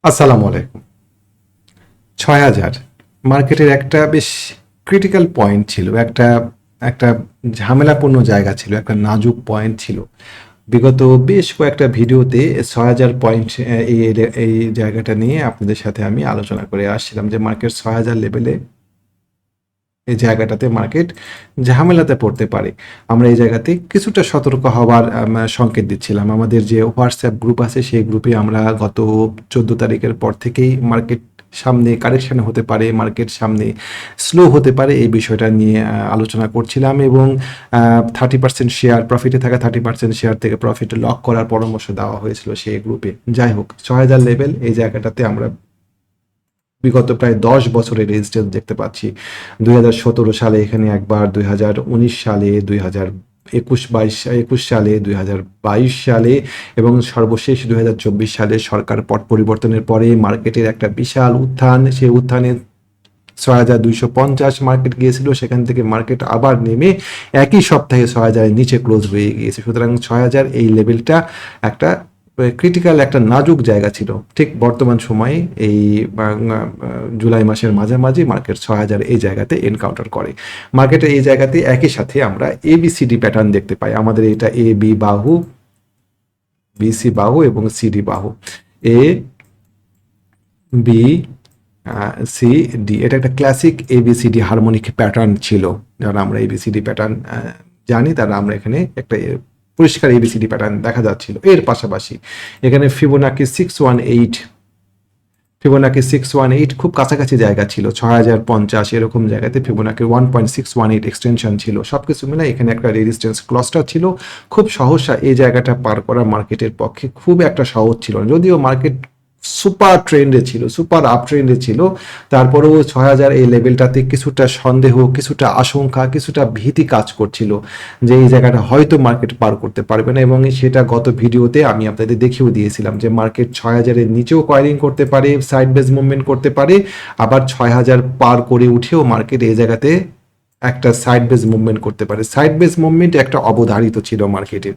আসসালামু আলাইকুম। ৬,০০০ মার্কেটের একটা বেশ ক্রিটিক্যাল পয়েন্ট ছিল। একটা একটা ঝামেলাপূর্ণ জায়গা ছিল, একটা নাজুক পয়েন্ট ছিল। বিগত বেশ কয়েকটা ভিডিওতে ৬,০০০ পয়েন্ট এই জায়গাটা নিয়ে আপনাদের সাথে আমি আলোচনা করে আসছিলাম যে মার্কেট ৬,০০০ লেভেলে এই জায়গাটাতে মার্কেট ঝামেলাতে পড়তে পারে। আমরা এই জায়গাতে কিছুটা সতর্ক হওয়ার সংকেত দিচ্ছিলাম। আমাদের যে হোয়াটসঅ্যাপ গ্রুপ আছে সেই গ্রুপে আমরা গত ১৪ তারিখের পর থেকেই মার্কেট সামনে কারেকশন হতে পারে, মার্কেট সামনে স্লো হতে পারে এই বিষয়টা নিয়ে আলোচনা করছিলাম এবং 30% শেয়ার প্রফিটে থাকা 30% শেয়ার থেকে প্রফিট লক করার পরামর্শ দেওয়া হয়েছিল সেই গ্রুপে। যাই হোক, ৬,০০০ লেভেল এই জায়গাটাতে আমরা বিগত প্রায় ১০ বছরের রেজিস্ট্যান্স দেখতে পাচ্ছি। ২০১৭ সালে এখানে একবার, ২০১৯ সালে, ২০২১ সালে, ২০২২ সালে এবং সর্বশেষ ২০২৪ সালে সরকার পট পরিবর্তনের পরে মার্কেটের একটা বিশাল উত্থান। সেই উত্থানে ৬,২৫০ মার্কেট গিয়েছিল, সেখান থেকে মার্কেট আবার নেমে একই সপ্তাহে ৬,০০০ নিচে ক্লোজ হয়ে গিয়েছে। সুতরাং ৬,০০০ এই লেভেলটা একটা ক্রিটিক্যাল, একটা নাজুক জায়গা ছিল। ঠিক বর্তমান সময়ে এই জুলাই মাসের মাঝামাঝি মার্কেট ৬,০০০ এই জায়গাতে এনকাউন্টার করে। মার্কেটের এই জায়গাতে একই সাথে আমরা এবিসিডি প্যাটার্ন দেখতে পাই। আমাদের এটা এ বি বাহু, বিসি বাহু এবং সিডি বাহু। এ বি সি ডি, এটা একটা ক্লাসিক এবিসিডি হারমোনিক প্যাটার্ন ছিল। যারা আমরা এবিসিডি প্যাটার্ন জানি তারা আমরা এখানে একটা পরিষ্কার এবিসিডি প্যাটার্ন দেখা যাচ্ছিল। এর পাশাপাশি এখানে ফিবোনাকি 618 খুব কাছাকাছি জায়গা ছিল। ৬,০৫০ এরকম জায়গাতে ফিবোনাকি 1.618 এক্সটেনশন ছিল। সবকিছু মিলে এখানে একটা রেজিস্ট্যান্স ক্লাস্টার ছিল। খুব সহসা এই জায়গাটা পার করা মার্কেটের পক্ষে খুব একটা সহজ ছিল না। যদিও মার্কেট সুপার ট্রেন্ডে ছিল, সুপার আপ ট্রেন্ডে ছিল, তারপরেও ৬,০০০ এই লেভেলটাতে কিছুটা সন্দেহ, কিছুটা আশঙ্কা, কিছুটা ভীতি কাজ করছিল যে এই জায়গাটা হয়তো মার্কেট পার করতে পারবে না। এবং সেটা গত ভিডিওতে আমি আপনাদের দেখিয়েও দিয়েছিলাম যে মার্কেট ৬,০০০ এর নিচেও কয়েলিং করতে পারে, সাইড বেজ মুভমেন্ট করতে পারে, আবার ৬,০০০ পার করে উঠেও মার্কেট এই জায়গাতে একটা সাইড বেজ মুভমেন্ট করতে পারে। সাইড বেজ মুভমেন্ট একটা অবধারিত ছিল মার্কেটের।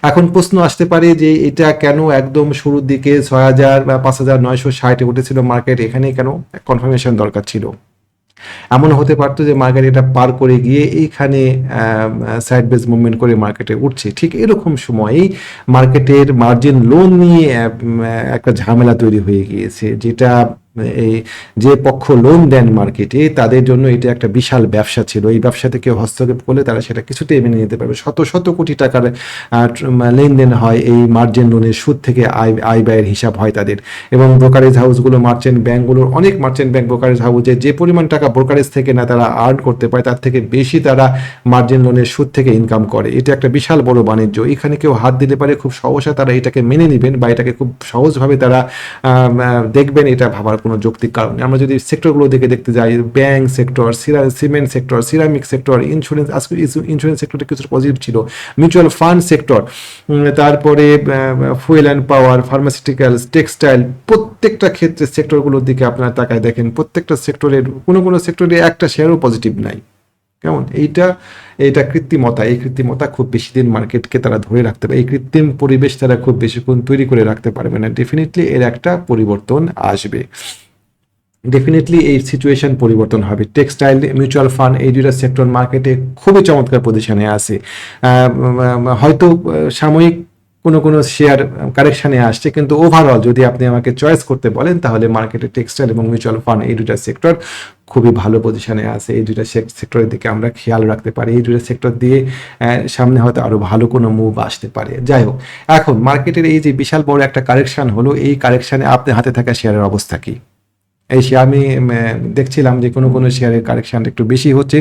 এখন প্রশ্ন আসতে পারে যে এটা কেন একদম শুরুর দিকে ৬,০০০ বা ৫,৯৬০ উঠেছিল মার্কেট, এখানে কেন কনফার্মেশন দরকার ছিল? এমন হতে পারতো যে মার্কেট এটা পার করে গিয়ে এইখানে সাইড বেজ মুভমেন্ট করে মার্কেটে উঠছে। ঠিক এরকম সময়েই মার্কেটের মার্জিন লোন নিয়ে একটা ঝামেলা তৈরি হয়ে গিয়েছে, যেটা এই যে পক্ষ লোন দেন মার্কেটে তাদের জন্য এটা একটা বিশাল ব্যবসা ছিল। এই ব্যবসাতে কেউ হস্তক্ষেপ করলে তারা সেটা কিছুতেই মেনে নিতে পারবে। শত শত কোটি টাকার লেনদেন হয় এই মার্জিন লোনের সুদ থেকে আয় ব্যয়ের হিসাব হয় তাদের। এবং ব্রোকারেজ হাউসগুলো, মার্চেন্ট ব্যাংকগুলোর, অনেক মার্চেন্ট ব্যাংক ব্রোকারেজ হাউসে যে পরিমাণ টাকা ব্রোকারেজ থেকে না তারা আর্ন করতে পারে তার থেকে বেশি তারা মার্জিন লোনের সুদ থেকে ইনকাম করে। এটা একটা বিশাল বড় বাণিজ্য। এখানে কেউ হাত দিতে পারে, খুব সহসা তারা এটাকে মেনে নেবেন বা এটাকে খুব সহজভাবে তারা দেখবেন, এটা ভাবার কোনো যৌক্তিক কারণ। আমরা যদি সেক্টরগুলো দেখতে যাই, bank sector, cement sector, ceramic sector, insurance, আজকে ইন্স্যুরেন্স সেক্টরটা কিছুটা পজিটিভ ছিল, মিউচুয়াল ফান্ড সেক্টর, তারপরে fuel and power, pharmaceuticals, textile, প্রত্যেকটা ক্ষেত্রে সেক্টরগুলোর দিকে আপনারা তাকায় দেখেন, প্রত্যেকটা সেক্টরের কোনো সেক্টরে একটা শেয়ারও পজিটিভ নাই। কেমন এইটা কৃত্রিমতা। এই কৃত্রিমতা খুব বেশি দিন মার্কেটকে তারা ধরে রাখতে পারে, এই কৃত্রিম পরিবেশ তারা খুব বেশিক্ষণ তৈরি করে রাখতে পারবে না। ডেফিনেটলি এর একটা পরিবর্তন আসবে, ডেফিনেটলি এই সিচুয়েশন পরিবর্তন হবে। টেক্সটাইল, মিউচুয়াল ফান্ড, এই দুইটা সেক্টর মার্কেটে খুবই চমৎকার পজিশনে আছে। হয়তো সাময়িক কোনো শেয়ার কারেকশানে আসছে, কিন্তু ওভারঅল যদি আপনি আমাকে চয়েস করতে বলেন তাহলে মার্কেটে টেক্সটাইল এবং মিউচুয়াল ফান্ড এই দুইটা সেক্টর খুবই ভালো পজিশনে আছে। এই দুইটা সেক্টরের দিকে আমরা খেয়াল রাখতে পারি। এই দুইটা সেক্টর দিয়ে সামনে হয়তো আরও ভালো কোনো মুভ আসতে পারে। যাই হোক, এখন মার্কেটের এই যে বিশাল বড় একটা কারেকশান হলো, এই কারেকশানে আপনার হাতে থাকা শেয়ারের অবস্থা কী? এই শেয়ার আমি দেখছিলাম যে কোনো শেয়ারের কারেকশানটা একটু বেশি হচ্ছে,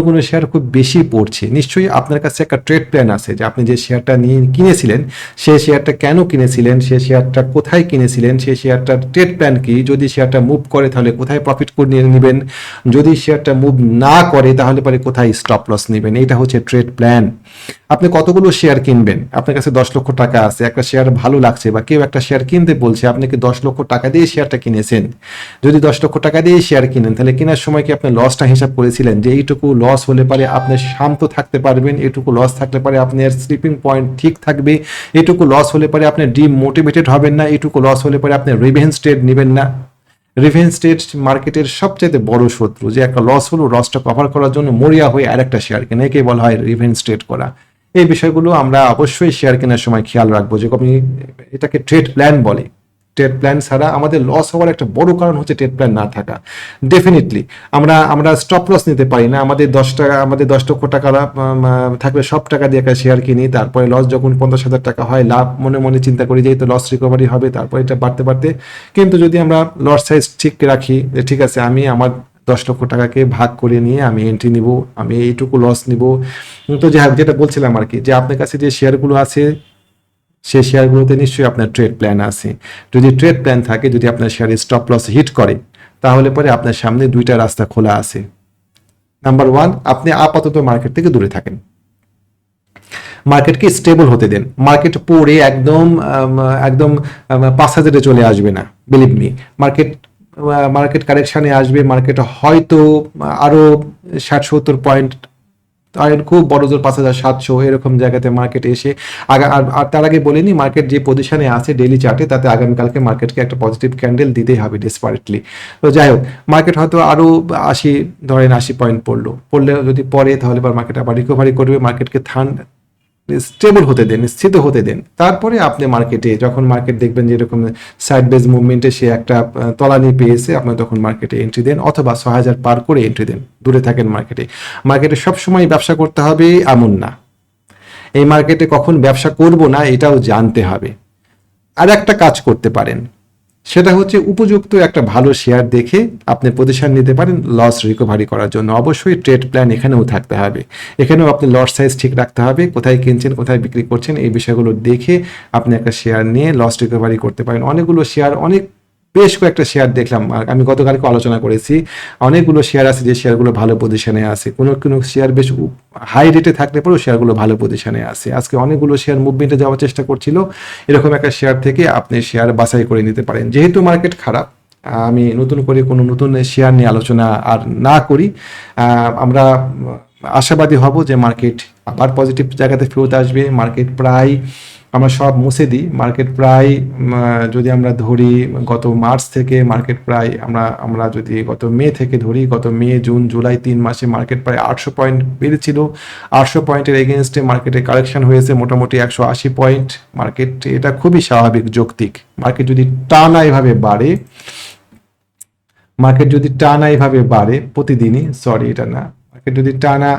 কোনো শেয়ার খুব বেশি পড়ছে। নিশ্চয়ই আপনার কাছে একটা ট্রেড প্ল্যান আছে যে আপনি যে শেয়ারটা নিয়ে কিনেছিলেন সেই শেয়ারটা কেন কিনেছিলেন, সেই শেয়ারটা কোথায় কিনেছিলেন, সেই শেয়ারটার ট্রেড প্ল্যান কি, যদি শেয়ারটা মুভ করে তাহলে কোথায় প্রফিট করে নিয়ে নেবেন, যদি শেয়ারটা মুভ না করে তাহলে পরে কোথায় স্টপ লস নেবেন। এটা হচ্ছে ট্রেড প্ল্যান। আপনি কতগুলো শেয়ার কিনবেন? আপনার কাছে 10 লক্ষ টাকা আছে, একটা শেয়ার ভালো লাগছে বা কেউ একটা শেয়ার কিনতে বলছে, আপনি কি 10 লক্ষ টাকা দিয়ে শেয়ারটা কিনেছেন? যদি 10 লক্ষ টাকা দিয়ে শেয়ার কিনেন, তাহলে কেনার সময় কি আপনি লসটা হিসাব করেছিলেন যে এইটুকু লস হলে পারে আপনি শান্ত থাকতে পারবেন, এইটুকু লস থাকলে পারে আপনার স্লিপিং পয়েন্ট ঠিক থাকবে, এইটুকু লস হলে পারে আপনি ডিমোটিভেটেড হবেন না, এইটুকু লস হলে পারে আপনি রিভেঞ্জ ট্রেড নেবেন না? রিভেঞ্জ ট্রেড মার্কেটের সবচেয়ে বড় শত্রু, যে একটা লস হলো, লসটা কভার করার জন্য মরিয়া হয়ে আরেকটা শেয়ার কেনা, একে বলা হয় রিভেঞ্জ ট্রেড করা। এই বিষয়গুলো আমরা অবশ্যই শেয়ার কেনার সময় খেয়াল রাখবো, যে আপনি এটাকে ট্রেড প্ল্যান বলে। ট্রেড প্ল্যান ছাড়া আমাদের লস হওয়ার একটা বড় কারণ হচ্ছে ট্রেড প্ল্যান না থাকা। ডেফিনেটলি আমরা স্টপ লস নিতে পারি না। আমাদের 10 লক্ষ টাকা থাকলে সব টাকা দিয়ে একটা শেয়ার কিনি, তারপরে লস যখন 50,000 টাকা হয়, লাভ মনে মনে চিন্তা করি যে এই তো লস রিকভারি হবে, তারপরে এটা বাড়তে বাড়তে। কিন্তু যদি আমরা লস সাইজ ঠিক রাখি, যে ঠিক আছে আমি আমার 10 লক্ষ টাকাকে ভাগ করে নিয়ে আমি এন্ট্রি নিব, আমি এইটুকু লস নিব। তো যাই হোক, যেটা বলছিলাম আর কি, যে আপনার কাছে যে শেয়ারগুলো আছে সেই শেয়ারগুলোতে নিশ্চয়ই আপনার ট্রেড প্ল্যান আছে। যদি ট্রেড প্ল্যান থাকে, যদি আপনার শেয়ারে স্টপ লস হিট করে, তাহলে পরে আপনার সামনে দুইটা রাস্তা খোলা আছে। নাম্বার 1, আপনি আপাতত মার্কেট থেকে দূরে থাকেন, মার্কেটকে স্টেবল হতে দেন। মার্কেট পড়ে একদম একদম 5,000-এ চলে আসবে না, বিলিভ মি। মার্কেট কারেকশানে আসবে, মার্কেট হয়তো আরো 60-70 পয়েন্ট, আর খুব বড় জোর 5,700 এরকম জায়গাতে মার্কেট এসে আর তার আগে বলিনি, মার্কেট যে পজিশনে আছে ডেইলি চার্টে, তাতে আগামীকালকে মার্কেটকে একটা পজিটিভ ক্যান্ডেল দিতেই হবে ডেসপারেটলি। তো যাই হোক, মার্কেট হয়তো আরো 80 পয়েন্ট পড়লে যদি পরে, তাহলে এবার মার্কেট আবার রিকভারি করবে। মার্কেটকে স্টেবল হতে দেন, স্থিত হতে দেন। তারপরে আপনি মার্কেটে, যখন মার্কেট দেখবেন যে এরকম সাইড বেজ মুভমেন্টে সে একটা তলানি পেয়েছে, আপনি তখন মার্কেটে এন্ট্রি দেন, অথবা 6,000 পার করে এন্ট্রি দেন, দূরে থাকেন মার্কেটে। মার্কেটে সবসময় ব্যবসা করতে হবে এমন না, এই মার্কেটে কখন ব্যবসা করব না এটাও জানতে হবে। আর একটা কাজ করতে পারেন, সেটা হচ্ছে উপযুক্ত একটা ভালো শেয়ার দেখে আপনি পজিশন নিতে পারেন লস রিকভারি করার জন্য। অবশ্যই ট্রেড প্ল্যান এখানেও থাকতে হবে, এখানেও আপনি লট সাইজ ঠিক রাখতে হবে, কোথায় কিনছেন কোথায় বিক্রি করছেন এই বিষয়গুলো দেখে আপনি একটা শেয়ার নিয়ে লস রিকভারি করতে পারেন। অনেকগুলো শেয়ার, বেশ কয়েকটা শেয়ার দেখলাম, আমি গতকালকে আলোচনা করেছি, অনেকগুলো শেয়ার আছে যে শেয়ারগুলো ভালো পজিশনে আছে, কোনো শেয়ার বেশ হাই রেটে থাকলে পরেও শেয়ারগুলো ভালো পজিশনে আছে। আজকে অনেকগুলো শেয়ার মুভমেন্টে যাওয়ার চেষ্টা করছিল, এরকম একটা শেয়ার থেকে আপনি শেয়ার বাছাই করে নিতে পারেন। যেহেতু মার্কেট খারাপ, আমি নতুন করে কোনো নতুন শেয়ার নিয়ে আলোচনা আর না করি। আমরা আশাবাদী হব যে মার্কেট আবার পজিটিভ জায়গাতে ফেরত আসবে। মার্কেট প্রায়, আমরা সব মুছে দিই, মার্কেট প্রায় যদি আমরা ধরি গত মার্চ থেকে, মার্কেট প্রায় আমরা যদি গত মে থেকে ধরি, গত মে জুন জুলাই 3 মাসে মার্কেট প্রায় 800 পয়েন্ট বেড়েছিল। 800 পয়েন্টের এগেনস্টে মার্কেটে কারেকশন হয়েছে মোটামুটি 180 পয়েন্ট। মার্কেট, এটা খুবই স্বাভাবিক, যৌক্তিক। মার্কেট যদি টানা এভাবে বাড়ে, প্রতিদিনই, এটা না, মার্কেট যদি টানা,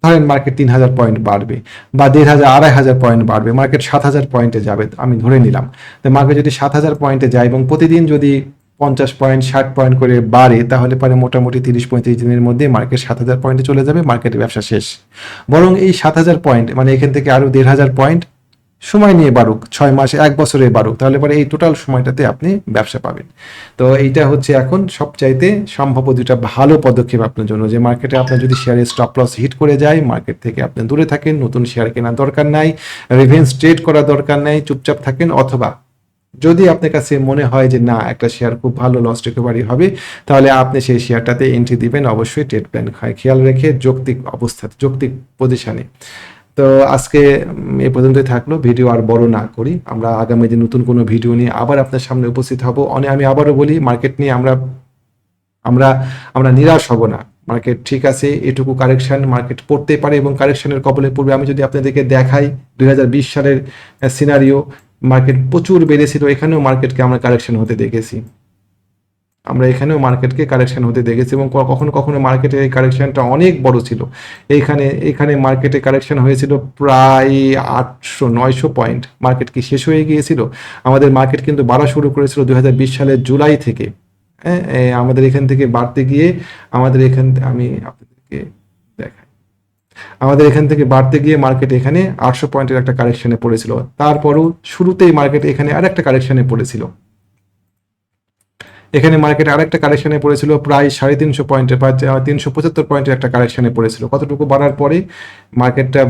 ধরেন মার্কেট 3,000 পয়েন্ট বাড়বে বা 1,500 2,500 পয়েন্ট বাড়বে, মার্কেট 7,000 পয়েন্টে যাবে, আমি ধরে নিলাম। তো মার্কেট যদি 7,000 পয়েন্টে যায় এবং প্রতিদিন যদি 50 পয়েন্ট 60 পয়েন্ট করে বাড়ে, তাহলে পরে মোটামুটি 30-35 দিনের মধ্যে মার্কেট 7,000 পয়েন্টে চলে যাবে, মার্কেটের ব্যবসা শেষ। বরং এই 7,000 পয়েন্ট, মানে এখান থেকে আরো 1,500 পয়েন্ট সময় নিয়ে বাড়ুক, 6 মাসে 1 বছরে বাড়ুক, তাহলে পরে এই টোটাল সময়টাতে আপনি ব্যবসা পাবেন। তো এইটা হচ্ছে এখন সবচাইতে সম্ভব দুটা ভালো পদক্ষেপ আপনার জন্য, যে মার্কেটে আপনার যদি শেয়ারে স্টপ লস হিট করে যায়, মার্কেট থেকে আপনি দূরে থাকেন, নতুন শেয়ার কেনার দরকার নাই, রিভেঞ্জ ট্রেড করার দরকার নাই, চুপচাপ থাকেন। অথবা যদি আপনার কাছে মনে হয় যে না, একটা শেয়ার খুব ভালো লস রিকভারি হবে, তাহলে আপনি সেই শেয়ারটাতে এন্ট্রি দিবেন, অবশ্যই ট্রেড প্ল্যান খেয়াল রেখে, যৌক্তিক অবস্থাতে, যৌক্তিক পজিশনে। তো আজকে এ পর্যন্তই থাকলো, ভিডিও আর বড় না করি। আমরা আগামী দিন নতুন কোনো ভিডিও নিয়ে আবার আপনার সামনে উপস্থিত হব। আমি আবারও বলি, মার্কেট নিয়ে আমরা আমরা আমরা নিরাশ হব না। মার্কেট ঠিক আছে, এটুকু কারেকশন, মার্কেট পড়তে পারে এবং কারেকশনের কবলে পড়বে। আমি যদি আপনাদেরকে দেখাই 2020 সালের সিনারিও, মার্কেট প্রচুর বেড়েছিল, এখানেও মার্কেটকে আমরা কারেকশন হতে দেখেছি, এবং কখনো কখনো মার্কেটের এই কারেকশনটা অনেক বড় ছিল। এখানে মার্কেটে কারেকশন হয়েছিল প্রায় 800-900 পয়েন্ট। মার্কেট কি শেষ হয়ে গিয়েছিল? আমাদের মার্কেট কিন্তু বাড়া শুরু করেছিল 2020 সালের জুলাই থেকে। হ্যাঁ, আমাদের এখান থেকে বাড়তে গিয়ে, আমি আপনাদেরকে দেখাই, আমাদের এখান থেকে বাড়তে গিয়ে মার্কেট এখানে 800 পয়েন্টের একটা কারেকশনে পড়েছিল। তারপরও শুরুতেই মার্কেট এখানে আরেকটা কারেকশনে পড়েছিল, এখানে মার্কেট আরেকটা কারেকশনে পড়েছিল প্রায় 350 পয়েন্টের, প্রায় 375 পয়েন্টের একটা কারেকশনে পড়েছিল। কতটুকু বাড়ার পরে মার্কেটটা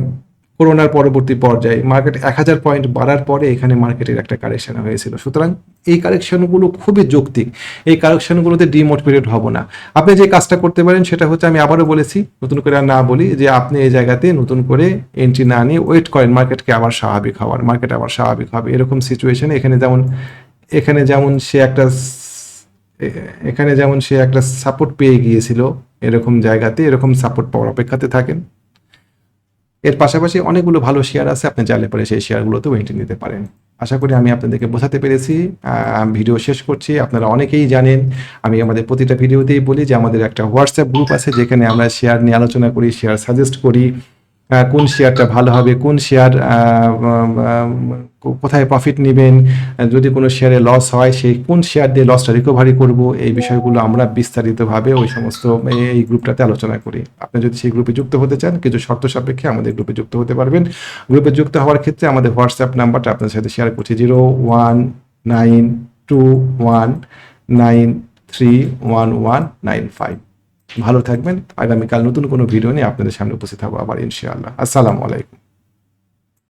করোনার পরবর্তী পর্যায়ে মার্কেট 1000 পয়েন্ট বাড়ার পরে এখানে মার্কেটের একটা কারেকশন হয়েছিল। সুতরাং এই কারেকশনগুলো খুবই যৌক্তিক, এই কারেকশনগুলোতে ডিমোটিভেটেড হব না। আপনি যে কাজটা করতে পারেন সেটা হচ্ছে, আমি আবারও বলেছি, নতুন করে আর না বলি, যে আপনি এই জায়গাতে নতুন করে এন্ট্রি না নিয়ে ওয়েট করেন মার্কেটকে আবার স্বাভাবিক হওয়ার, মার্কেট আবার স্বাভাবিক হবে এরকম সিচুয়েশনে এখানে যেমন সে একটা এখানে যেমন সে একটা সাপোর্ট পেয়ে গিয়েছিল, এরকম জায়গাতে এরকম সাপোর্ট পাওয়ার অপেক্ষাতে থাকেন। এর পাশাপাশি অনেকগুলো ভালো শেয়ার আছে, আপনি চাইলে পরে সেই শেয়ারগুলোতেও এন্ট্রি নিতে পারেন। আশা করি আমি আপনাদেরকে বোঝাতে পেরেছি। ভিডিও শেষ করছি। আপনারা অনেকেই জানেন, আমি আমাদের প্রতিটা ভিডিওতেই বলি যে আমাদের একটা হোয়াটসঅ্যাপ গ্রুপ আছে, যেখানে আমরা শেয়ার নিয়ে আলোচনা করি, শেয়ার সাজেস্ট করি, কোন শেয়ারটা ভালো হবে, কোন শেয়ার কোথায় প্রফিট নেবেন, যদি কোনো শেয়ারে লস হয় সেই কোন শেয়ার দিয়ে লসটা রিকভারি করব, এই বিষয়গুলো আমরা বিস্তারিতভাবে ওই সমস্ত এই গ্রুপটাতে আলোচনা করি। আপনি যদি সেই গ্রুপে যুক্ত হতে চান, কিছু শর্ত সাপেক্ষে আমাদের গ্রুপে যুক্ত হতে পারবেন। গ্রুপে যুক্ত হওয়ার ক্ষেত্রে আমাদের হোয়াটসঅ্যাপ নাম্বারটা আপনার সাথে শেয়ার করছি, 019219311195। ভালো থাকবেন। আগামীকাল নতুন কোনো ভিডিও নিয়ে আপনাদের সামনে উপস্থিত হবো আবার ইনশাআল্লাহ। আসসালামু আলাইকুম।